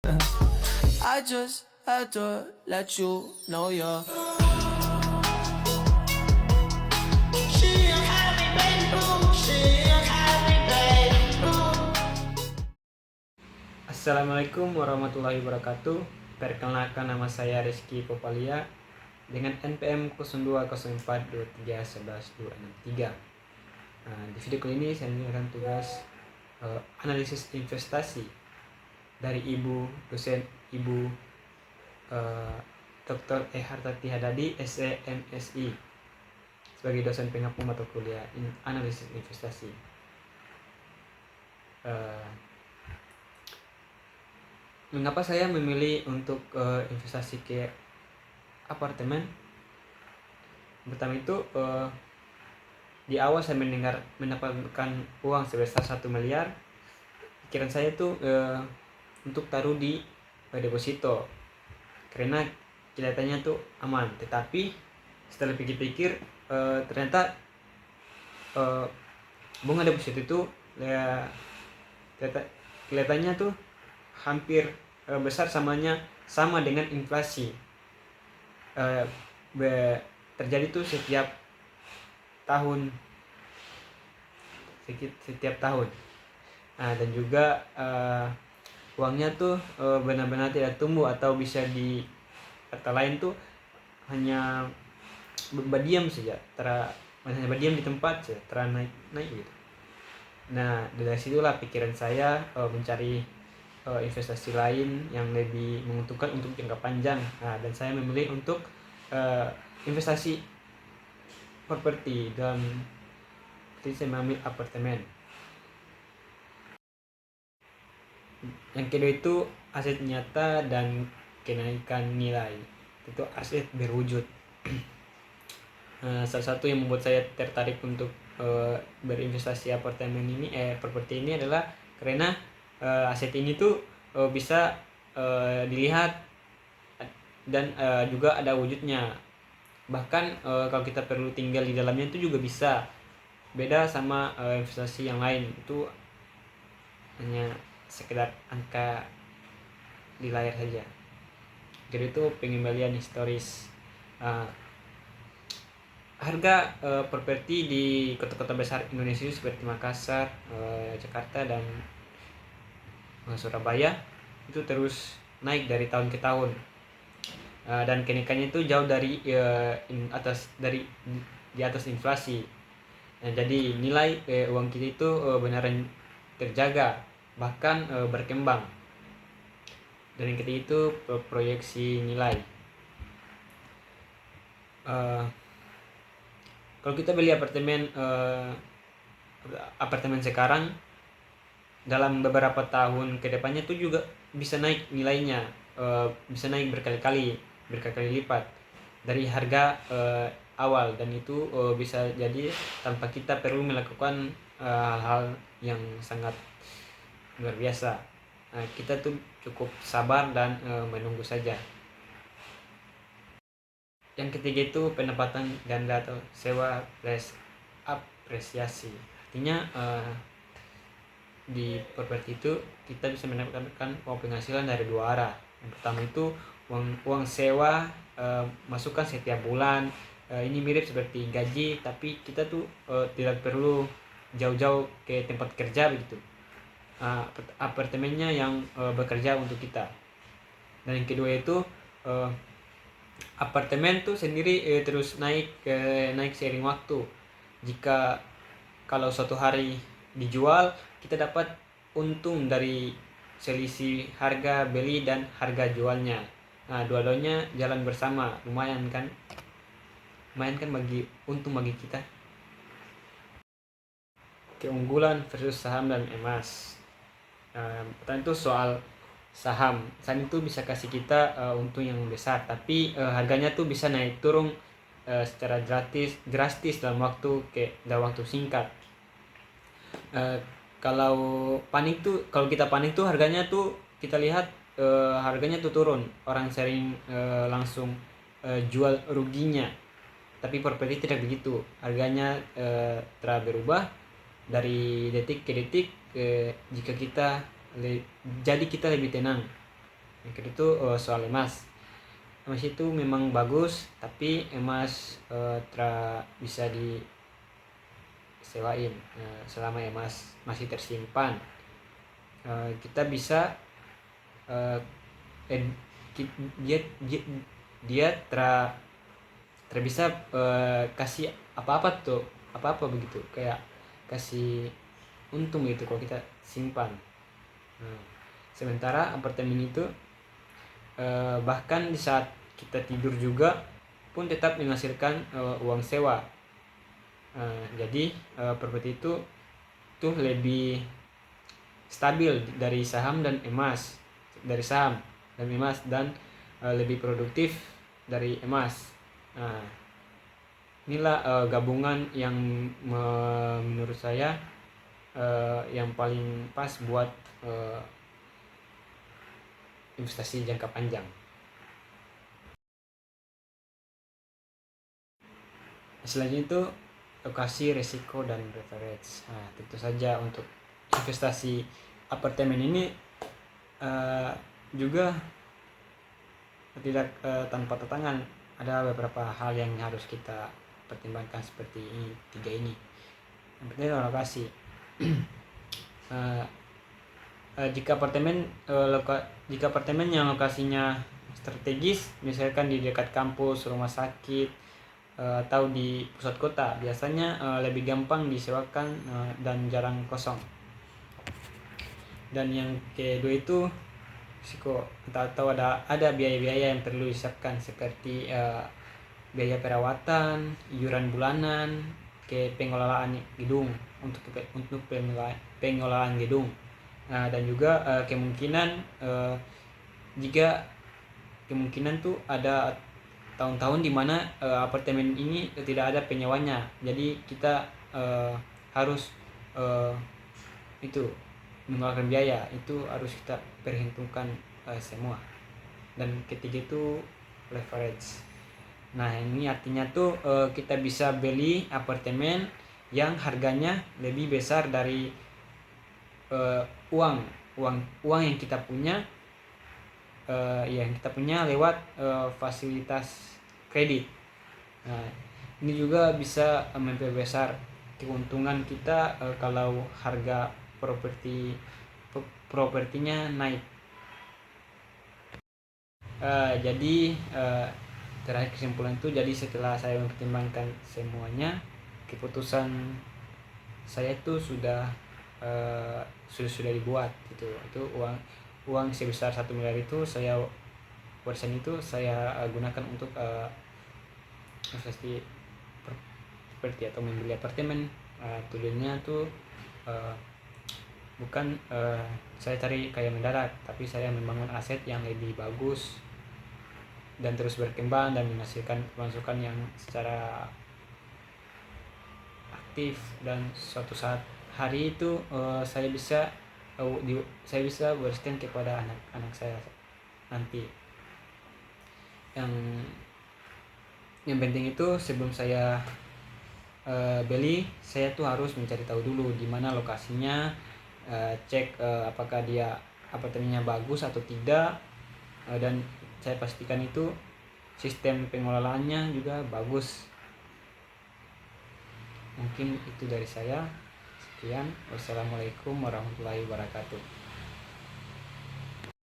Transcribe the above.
I just had to let you know you're. She a happy baby boo. She a happy baby boo. Assalamualaikum warahmatullahi wabarakatuh. Perkenalkan, nama saya Rizky Popalia dengan NPM 0204231163. Di video kali ini saya menjalankan tugas analisis investasi dari dosen Ibu Dr. Hartati Hadadi, SEMSI, sebagai dosen pengampu mata kuliah analisis investasi. Mengapa saya memilih untuk investasi ke apartemen? Pertama itu di awal saya mendapatkan uang sebesar 1 miliar. Pikiran saya tuh untuk taruh di deposito karena kelihatannya tuh aman. Tetapi setelah pikir-pikir ternyata bunga deposito itu kelihatannya tuh hampir besar sama dengan inflasi. Terjadi tuh setiap tahun. Dan juga uangnya tuh benar-benar tidak tumbuh, atau bisa di kata lain tuh hanya berdiam saja, hanya berdiam di tempat saja, naik gitu. Nah, dari situlah pikiran saya mencari investasi lain yang lebih menguntungkan untuk jangka panjang. Dan saya memilih untuk investasi properti, dan saya mengambil apartemen. Yang kedua itu aset nyata dan kenaikan nilai. Itu aset berwujud. Salah satu yang membuat saya tertarik untuk berinvestasi properti ini adalah karena aset ini tuh bisa dilihat dan juga ada wujudnya. Bahkan kalau kita perlu tinggal di dalamnya itu juga bisa. Beda sama investasi yang lain, itu hanya sekedar angka di layar saja. Jadi itu pengembalian historis. Harga properti di kota-kota besar Indonesia seperti Makassar, Jakarta, dan Surabaya itu terus naik dari tahun ke tahun. Dan kenaikannya itu jauh dari di atas inflasi. Jadi nilai uang kita itu benaran terjaga, bahkan berkembang. Dan yang ketiga itu proyeksi nilai. Kalau kita beli apartemen sekarang, dalam beberapa tahun ke depannya itu juga bisa naik nilainya, bisa naik berkali-kali lipat dari harga awal, dan itu bisa jadi tanpa kita perlu melakukan hal-hal yang sangat luar biasa. Kita tuh cukup sabar dan menunggu saja. Yang ketiga itu pendapatan ganda atau sewa plus apresiasi. Artinya di properti itu kita bisa mendapatkan uang penghasilan dari dua arah. Yang pertama itu uang sewa, masukan setiap bulan. Ini mirip seperti gaji, tapi kita tuh tidak perlu jauh-jauh ke tempat kerja begitu. Apartemennya yang bekerja untuk kita. Dan yang kedua itu apartemen tuh sendiri terus naik seiring waktu. Kalau suatu hari dijual, kita dapat untung dari selisih harga beli dan harga jualnya. Dua-duanya jalan bersama, lumayan kan bagi kita. Keunggulan versus saham dan emas. Pertanyaan itu soal saham itu bisa kasih kita untung yang besar, tapi harganya tuh bisa naik turun secara drastis dalam waktu singkat. Kalau kita panik tuh harganya tuh kita lihat harganya tuh turun, orang sering langsung jual ruginya. Tapi properti tidak begitu, harganya terus berubah dari detik ke detik. Jadi kita lebih tenang. Yang kedua itu soal emas. Emas itu memang bagus, tapi emas bisa disewain selama emas masih tersimpan. Kita bisa eh, dia dia, dia bisa kasih apa-apa begitu, kayak kasih untung gitu kalau kita simpan. Nah, sementara apartemen itu bahkan di saat kita tidur juga pun tetap menghasilkan uang sewa. Jadi properti itu tuh lebih stabil dari saham dan emas, dan lebih produktif dari emas. Nah, inilah gabungan yang menurut saya yang paling pas buat investasi jangka panjang. Selanjutnya itu lokasi, resiko, dan leverage. Nah, tentu saja untuk investasi apartemen ini juga tidak tanpa tantangan. Ada beberapa hal yang harus kita pertimbangkan seperti ini, tiga ini. Yang pertama lokasi. Jika apartemen yang lokasinya strategis, misalkan di dekat kampus, rumah sakit, atau di pusat kota, biasanya lebih gampang disewakan dan jarang kosong. Dan yang kedua itu risiko, atau ada biaya-biaya yang perlu disiapkan seperti biaya perawatan, iuran bulanan, pengelolaan gedung untuk pengelolaan gedung. Nah, dan juga kemungkinan tuh ada tahun-tahun di mana apartemen ini tidak ada penyewanya, jadi kita harus itu mengeluarkan biaya, itu harus kita perhitungkan semua. Dan ketiga itu leverage. Nah, ini artinya tuh kita bisa beli apartemen yang harganya lebih besar dari uang yang kita punya, lewat fasilitas kredit. Nah, ini juga bisa memperbesar keuntungan kita kalau harga propertinya naik. Jadi terakhir kesimpulan itu, jadi setelah saya mempertimbangkan semuanya, keputusan saya itu sudah dibuat gitu. Itu uang sebesar 1 miliar itu persen itu saya gunakan untuk investasi seperti atau membeli apartemen. Tujuannya tuh bukan saya cari kaya mendadak, tapi saya membangun aset yang lebih bagus dan terus berkembang dan menghasilkan pemasukan yang secara aktif, dan suatu saat hari itu saya bisa berikan kepada anak-anak saya nanti. Yang penting itu sebelum saya beli, saya tuh harus mencari tahu dulu di mana lokasinya, cek apakah dia apartemennya bagus atau tidak, dan saya pastikan itu sistem pengelolaannya juga bagus. Mungkin itu dari saya. Sekian, wassalamualaikum warahmatullahi wabarakatuh.